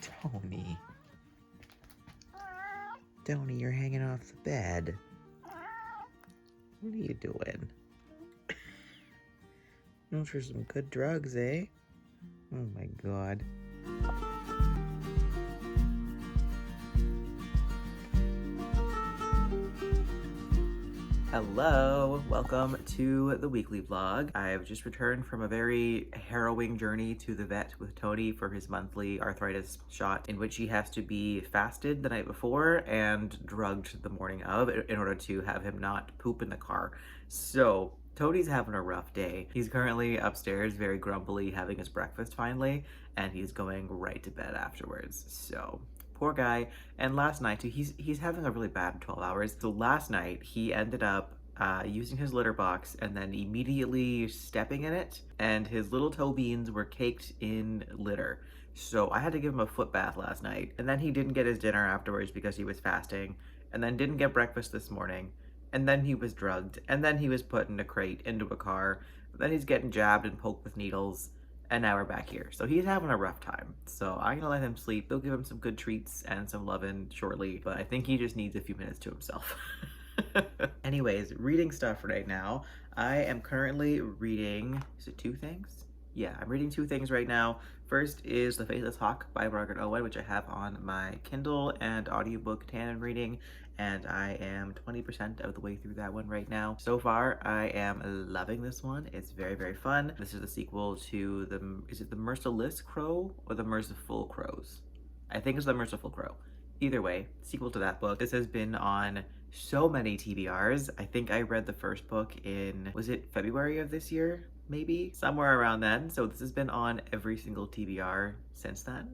Tony. Tony, you're hanging off the bed. What are you doing? Those are some good drugs, eh? Oh my god. Hello, welcome to the weekly vlog. I've just returned from a very harrowing journey to the vet with Tony for his monthly arthritis shot, in which he has to be fasted the night before and drugged the morning of in order to have him not poop in the car. So Tony's having a rough day. He's currently upstairs very grumpily having his breakfast finally, and he's going right to bed afterwards. So poor guy. And last night too, he's having a really bad 12 hours. So last night he ended up using his litter box and then immediately stepping in it, and his little toe beans were caked in litter. So I had to give him a foot bath last night, and then he didn't get his dinner afterwards because he was fasting, and then didn't get breakfast this morning, and then he was drugged, and then he was put in a crate into a car, then he's getting jabbed and poked with needles. And now we're back here. So he's having a rough time. So I'm gonna let him sleep. They'll give him some good treats and some lovin' shortly, but I think he just needs a few minutes to himself. Anyways, reading stuff right now. I am currently reading, is it two things? Yeah, I'm reading two things right now. First is The Faithless by Margaret Owen, which I have on my Kindle and audiobook tandem reading, and I am 20% of the way through that one right now. So far, I am loving this one. It's very, very fun. This is the sequel to is it the Merciless Crow or the Merciful Crows? I think it's the Merciful Crow. Either way, sequel to that book. This has been on so many TBRs. I think I read the first book in, was it February of this year? Maybe somewhere around then. So this has been on every single TBR since then.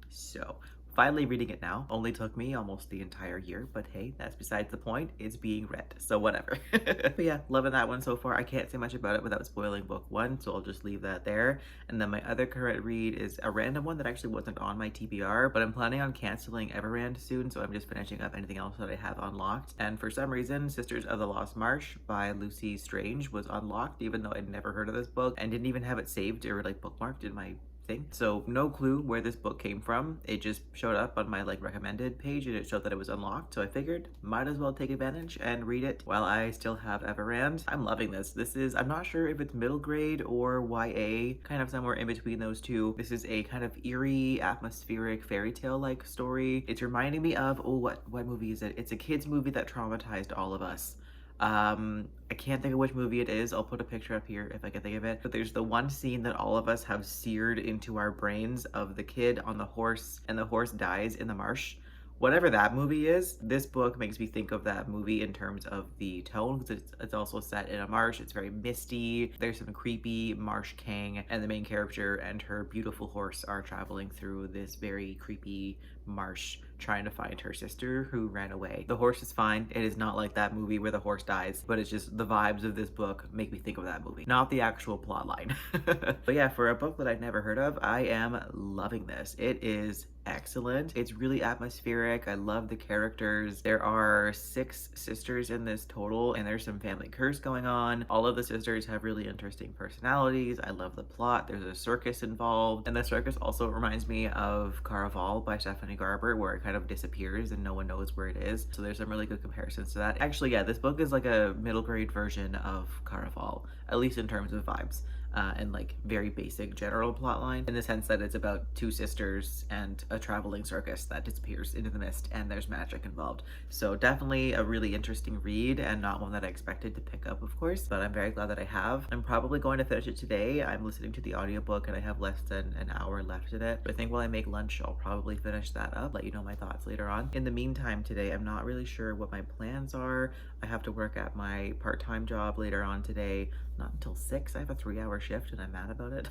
So finally reading it now. Only took me almost the entire year, but hey, that's besides the point. It's being read, so whatever. But yeah, loving that one so far. I can't say much about it without spoiling book one, so I'll just leave that there. And then my other current read is a random one that actually wasn't on my TBR, but I'm planning on canceling Everrand soon, so I'm just finishing up anything else that I have unlocked. And for some reason, Sisters of the Lost Marsh by Lucy Strange was unlocked, even though I'd never heard of this book and didn't even have it saved or like bookmarked in my thing. So no clue where this book came from. It just showed up on my like recommended page and it showed that it was unlocked. So I figured might as well take advantage and read it while I still have Everrand. I'm loving this. This is, I'm not sure if it's middle grade or YA, kind of somewhere in between those two. This is a kind of eerie, atmospheric fairy tale like story. It's reminding me of, oh, what movie is it? It's a kids movie that traumatized all of us. I can't think of which movie it is. I'll put a picture up here if I can think of it. But there's the one scene that all of us have seared into our brains of the kid on the horse and the horse dies in the marsh. Whatever that movie is, this book makes me think of that movie in terms of the tone, because it's also set in a marsh. It's very misty. There's some creepy marsh king, and the main character and her beautiful horse are traveling through this very creepy marsh trying to find her sister who ran away. The horse is fine. It is not like that movie where the horse dies, but it's just the vibes of this book make me think of that movie, not the actual plot line. But yeah, for a book that I'd never heard of, I am loving this. It is excellent. It's really atmospheric. I love the characters. There are 6 sisters in this total, and there's some family curse going on. All of the sisters have really interesting personalities. I love the plot. There's a circus involved, and the circus also reminds me of Caraval by Stephanie Garber, where it kind of disappears and no one knows where it is. So there's some really good comparisons to that. Actually, yeah, this book is like a middle grade version of Caraval, at least in terms of vibes. And like very basic general plot line, in the sense that it's about 2 sisters and a traveling circus that disappears into the mist and there's magic involved. So definitely a really interesting read, and not one that I expected to pick up, of course, but I'm very glad that I have. I'm probably going to finish it today. I'm listening to the audiobook and I have less than an hour left in it. But I think while I make lunch, I'll probably finish that up, let you know my thoughts later on. In the meantime today, I'm not really sure what my plans are. I have to work at my part-time job later on today, not until 6. I have a 3-hour shift and I'm mad about it.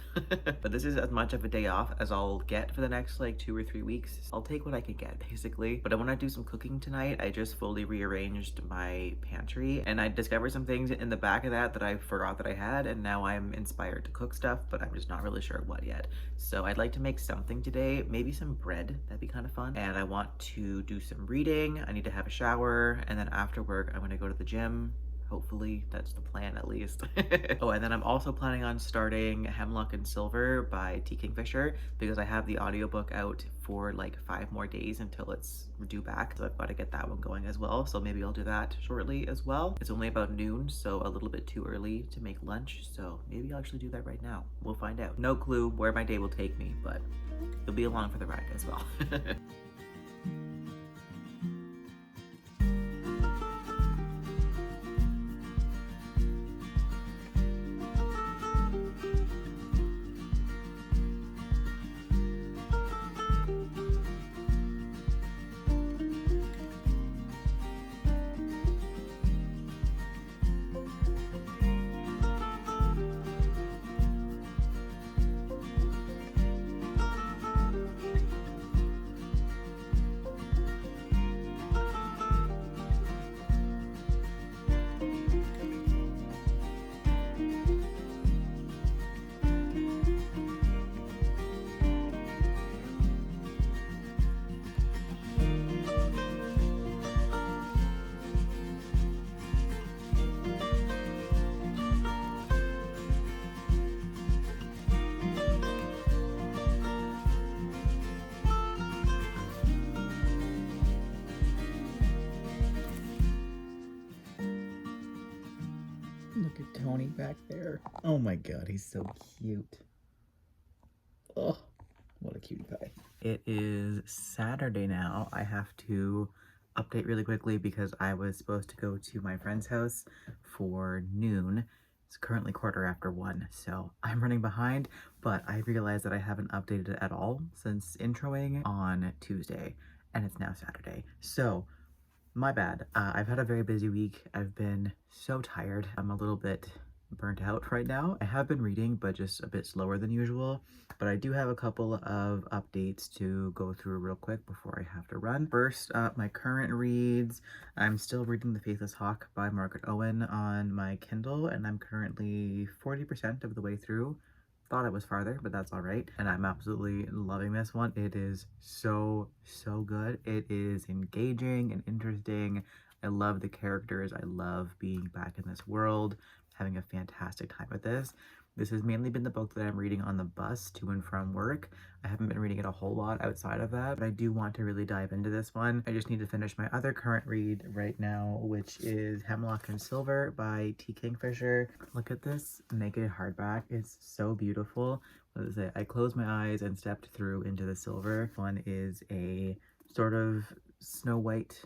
But this is as much of a day off as I'll get for the next like 2 or 3 weeks. I'll take what I can get, basically. But I want to do some cooking tonight. I just fully rearranged my pantry and I discovered some things in the back of that I forgot that I had, and now I'm inspired to cook stuff, but I'm just not really sure what yet. So I'd like to make something today, maybe some bread. That'd be kind of fun. And I want to do some reading. I need to have a shower, and then after work I'm going to go to the gym. Hopefully, that's the plan at least. Oh, and then I'm also planning on starting Hemlock and Silver by Kingfisher because I have the audiobook out for like 5 more days until it's due back. So I've got to get that one going as well. So maybe I'll do that shortly as well. It's only about noon, so a little bit too early to make lunch. So maybe I'll actually do that right now. We'll find out. No clue where my day will take me, but you'll be along for the ride as well. Look at Tony back there. Oh my god, he's so cute. Oh, what a cutie pie. It is Saturday now. I have to update really quickly because I was supposed to go to my friend's house for noon. It's currently 1:15, so I'm running behind, but I realized that I haven't updated it at all since introing on Tuesday, and it's now Saturday. So my bad. I've had a very busy week. I've been so tired. I'm a little bit burnt out right now. I have been reading, but just a bit slower than usual. But I do have a couple of updates to go through real quick before I have to run. First up, my current reads. I'm still reading The Faithless Hawk by Margaret Owen on my Kindle, and I'm currently 40% of the way through. Thought I was farther, but that's all right. And I'm absolutely loving this one. It is so good. It is engaging and interesting. I love the characters. I love being back in this world, having a fantastic time with this. This has mainly been the book that I'm reading on the bus to and from work. I haven't been reading it a whole lot outside of that, but I do want to really dive into this one. I just need to finish my other current read right now, which is Hemlock and Silver by Kingfisher. Look at this naked hardback. It's so beautiful. What does it say? I closed my eyes and stepped through into the silver. One is a sort of Snow White,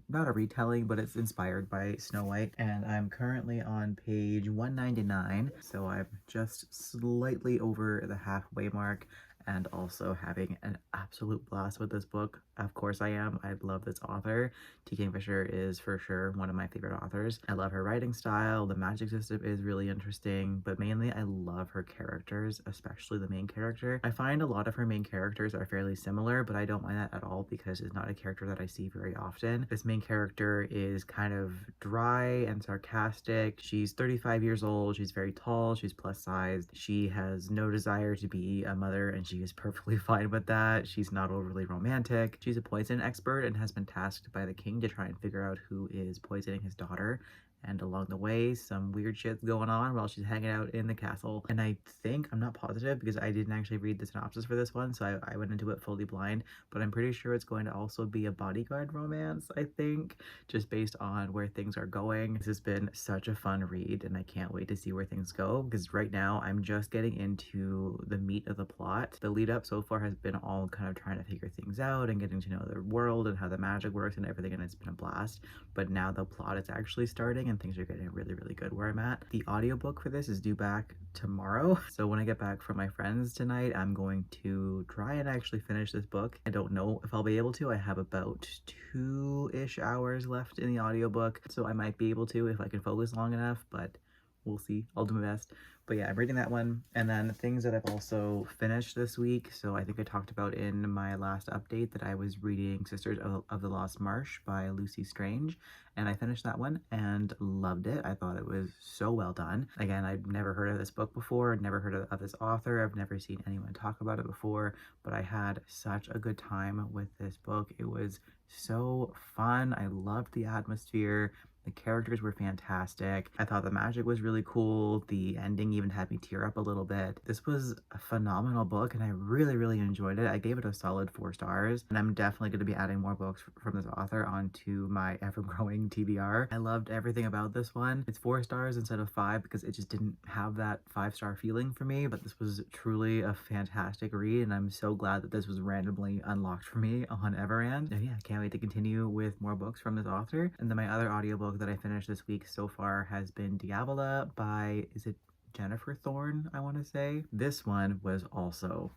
not a retelling, but it's inspired by Snow White, and I'm currently on page 199, so I'm just slightly over the halfway mark, and also having an absolute blast with this book. Of course I am. I love this author. Kingfisher is for sure one of my favorite authors. I love her writing style. The magic system is really interesting, but mainly I love her characters, especially the main character. I find a lot of her main characters are fairly similar, but I don't mind that at all because it's not a character that I see very often. This main character is kind of dry and sarcastic. She's 35 years old. She's very tall. She's plus sized. She has no desire to be a mother, and she is perfectly fine with that. She's not overly romantic. She's a poison expert and has been tasked by the king to try and figure out who is poisoning his daughter. And along the way, some weird shit's going on while she's hanging out in the castle. And I think, I'm not positive because I didn't actually read the synopsis for this one, so I went into it fully blind, but I'm pretty sure it's going to also be a bodyguard romance, I think, just based on where things are going. This has been such a fun read, and I can't wait to see where things go, because right now I'm just getting into the meat of the plot. The lead up so far has been all kind of trying to figure things out and getting to know the world and how the magic works and everything, and it's been a blast. But now the plot is actually starting and things are getting really good where I'm at. The audiobook for this is due back tomorrow, so when I get back from my friends tonight, I'm going to try and actually finish this book. I don't know if I'll be able to. I have about 2-ish hours left in the audiobook, so I might be able to if I can focus long enough, but we'll see. I'll do my best. But yeah, I'm reading that one. And then things that I've also finished this week. So I think I talked about in my last update that I was reading Sisters of the Lost Marsh by Lucy Strange. And I finished that one and loved it. I thought it was so well done. Again, I'd never heard of this book before. I'd never heard of this author. I've never seen anyone talk about it before. But I had such a good time with this book. It was so fun. I loved the atmosphere. The characters were fantastic. I thought the magic was really cool. The ending even had me tear up a little bit. This was a phenomenal book and I really enjoyed it. I gave it a solid 4 stars, and I'm definitely going to be adding more books from this author onto my ever-growing TBR. I loved everything about this one. It's 4 stars instead of 5 because it just didn't have that 5-star feeling for me, but this was truly a fantastic read, and I'm so glad that this was randomly unlocked for me on Everand. And yeah, I can't wait to continue with more books from this author. And then my other audiobook that I finished this week so far has been Diavola by, is it Jennifer Thorne, I want to say? This one was also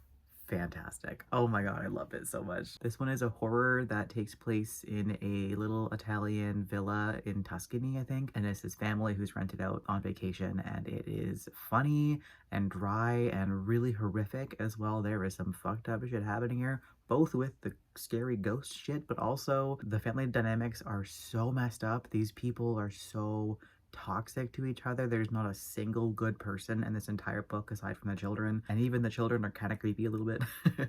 fantastic. Oh my god, I loved it so much. This one is a horror that takes place in a little Italian villa in Tuscany, I think, and it's this family who's rented out on vacation, and it is funny and dry and really horrific as well. There is some fucked up shit happening here, both with the scary ghost shit, but also the family dynamics are so messed up. These people are so toxic to each other. There's not a single good person in this entire book aside from the children, and even the children are kind of creepy a little bit.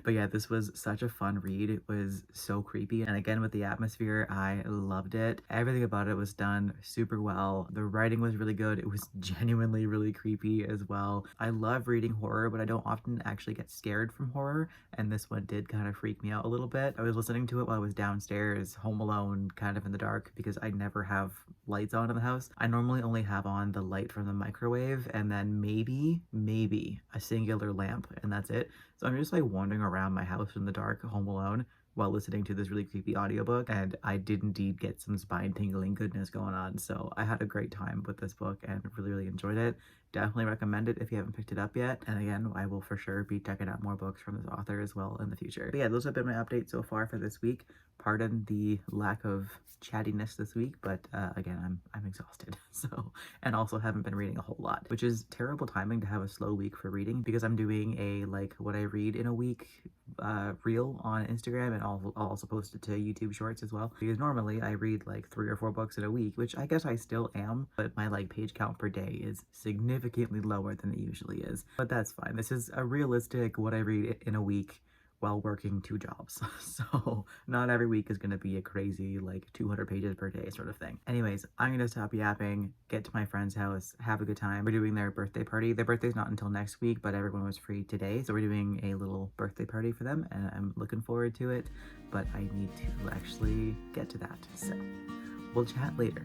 But yeah, this was such a fun read. It was so creepy, and again with the atmosphere, I loved it. Everything about it was done super well. The writing was really good. It was genuinely really creepy as well. I love reading horror, but I don't often actually get scared from horror, and this one did kind of freak me out a little bit. I was listening to it while I was downstairs home alone, kind of in the dark, because I never have lights on in the house. I normally only have on the light from the microwave and then maybe a singular lamp, and that's it. So I'm just like wandering around my house in the dark home alone while listening to this really creepy audiobook, and I did indeed get some spine tingling goodness going on. So I had a great time with this book and really enjoyed it. Definitely recommend it if you haven't picked it up yet. And again, I will for sure be checking out more books from this author as well in the future. But yeah, those have been my updates so far for this week. Pardon the lack of chattiness this week, but again, I'm exhausted. So, and also haven't been reading a whole lot, which is terrible timing to have a slow week for reading, because I'm doing a like what I read in a week reel on Instagram, and I'll also post it to YouTube Shorts as well, because normally I read like 3 or 4 books in a week, which I guess I still am, but my like page count per day is significantly lower than it usually is. But that's fine. This is a realistic what I read in a week while working 2 jobs. So not every week is going to be a crazy like 200 pages per day sort of thing. Anyways, I'm going to stop yapping, get to my friend's house, have a good time. We're doing their birthday party. Their birthday's not until next week, but everyone was free today. So we're doing a little birthday party for them, and I'm looking forward to it, but I need to actually get to that. So we'll chat later.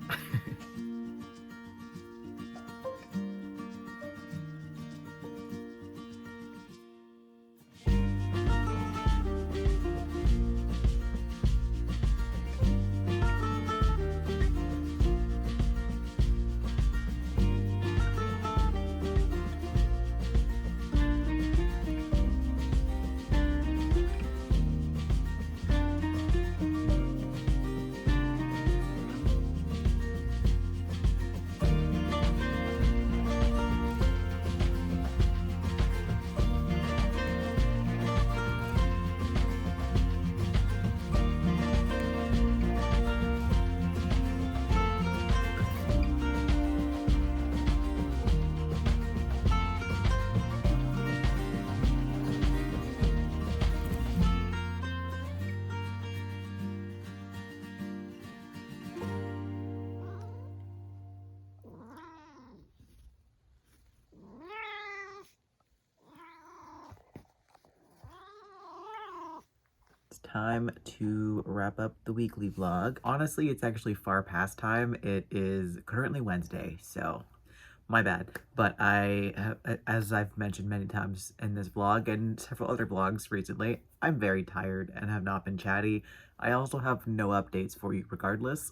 Time to wrap up the weekly vlog. Honestly, it's actually far past time. It is currently Wednesday, so my bad. But as I've mentioned many times in this vlog and several other vlogs recently, I'm very tired and have not been chatty. I also have no updates for you regardless.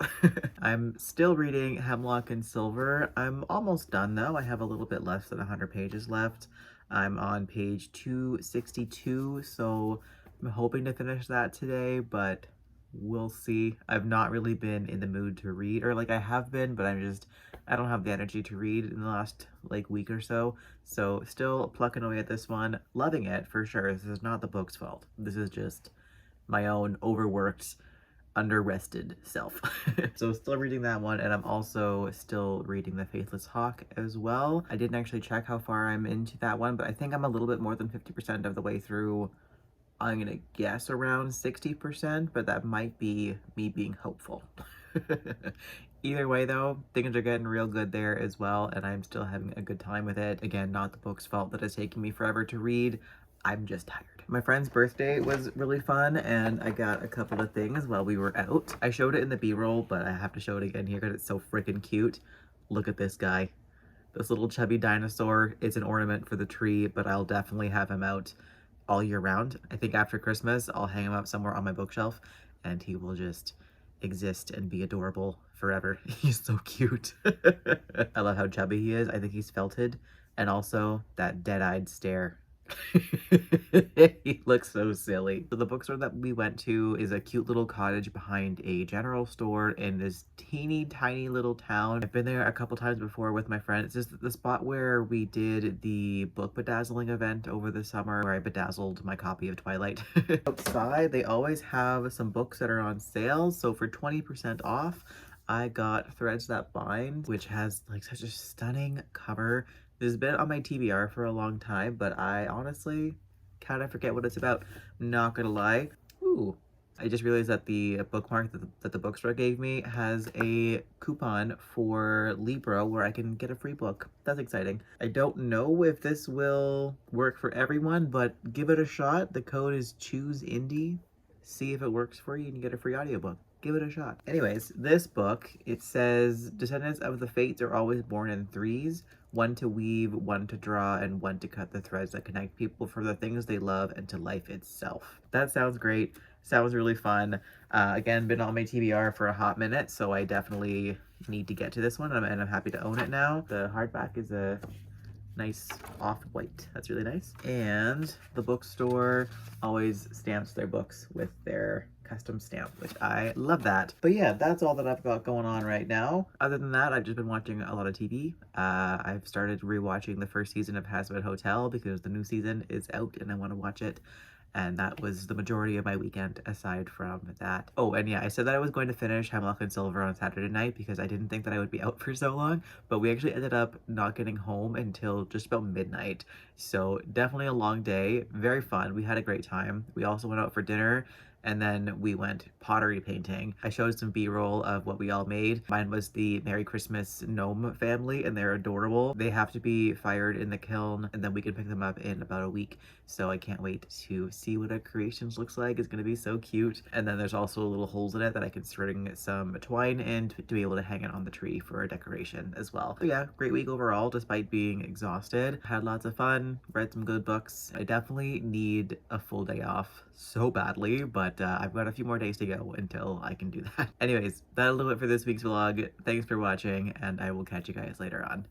I'm still reading Hemlock and Silver. I'm almost done though. I have a little bit less than 100 pages left. I'm on page 262, so I'm hoping to finish that today, but we'll see. I've not really been in the mood to read, or like I have been, but I don't have the energy to read in the last like week or so. So still plucking away at this one, loving it for sure. This is not the book's fault. This is just my own overworked, under-rested self. So still reading that one, and I'm also still reading The Faithless Hawk as well. I didn't actually check how far I'm into that one, but I think I'm a little bit more than 50% of the way through. I'm gonna guess around 60%, but that might be me being hopeful. Either way though, things are getting real good there as well, and I'm still having a good time with it. Again, not the book's fault that it's taking me forever to read. I'm just tired. My friend's birthday was really fun, and I got a couple of things while we were out. I showed it in the B-roll, but I have to show it again here because it's so freaking cute. Look at this guy. This little chubby dinosaur is an ornament for the tree, but I'll definitely have him out all year round. I think after Christmas, I'll hang him up somewhere on my bookshelf, and he will just exist and be adorable forever. He's so cute. I love how chubby he is. I think he's felted, and also that dead-eyed stare. He looks so silly. So the bookstore that we went to is a cute little cottage behind a general store in this teeny tiny little town. I've been there a couple times before with my friend. It's just the spot where we did the book bedazzling event over the summer, where I bedazzled my copy of Twilight. Outside, they always have some books that are on sale. So for 20% off, I got Threads That Bind, which has like such a stunning cover. This has been on my TBR for a long time, but I honestly kind of forget what it's about. Not gonna lie. Ooh. I just realized that the bookmark that the bookstore gave me has a coupon for Libro where I can get a free book. That's exciting. I don't know if this will work for everyone, but give it a shot. The code is ChooseIndie. See if it works for you and you get a free audiobook. Give it a shot. Anyways, this book, it says, descendants of the fates are always born in threes, one to weave, one to draw, and one to cut the threads that connect people for the things they love and to life itself. That sounds great. Sounds really fun. Again, been on my TBR for a hot minute, so I definitely need to get to this one, and I'm happy to own it now. The hardback is a nice off-white. That's really nice. And the bookstore always stamps their books with their custom stamp, which I love that. But yeah, that's all that I've got going on right now. Other than that, I've just been watching a lot of TV. I've started rewatching the first season of Hazbin Hotel because the new season is out and I want to watch it. And that was the majority of my weekend aside from that. Oh, and yeah, I said that I was going to finish Hemlock and Silver on Saturday night because I didn't think that I would be out for so long, but we actually ended up not getting home until just about midnight. So definitely a long day, very fun. We had a great time. We also went out for dinner, and then we went pottery painting. I showed some B-roll of what we all made. Mine was the Merry Christmas gnome family, and they're adorable. They have to be fired in the kiln, and then we can pick them up in about a week. So I can't wait to see what our creations looks like. It's gonna be so cute. And then there's also little holes in it that I can string some twine in to be able to hang it on the tree for a decoration as well. But yeah, great week overall, despite being exhausted. Had lots of fun, read some good books. I definitely need a full day off so badly, but I've got a few more days to go until I can do that. Anyways, that'll do it for this week's vlog. Thanks for watching, and I will catch you guys later on.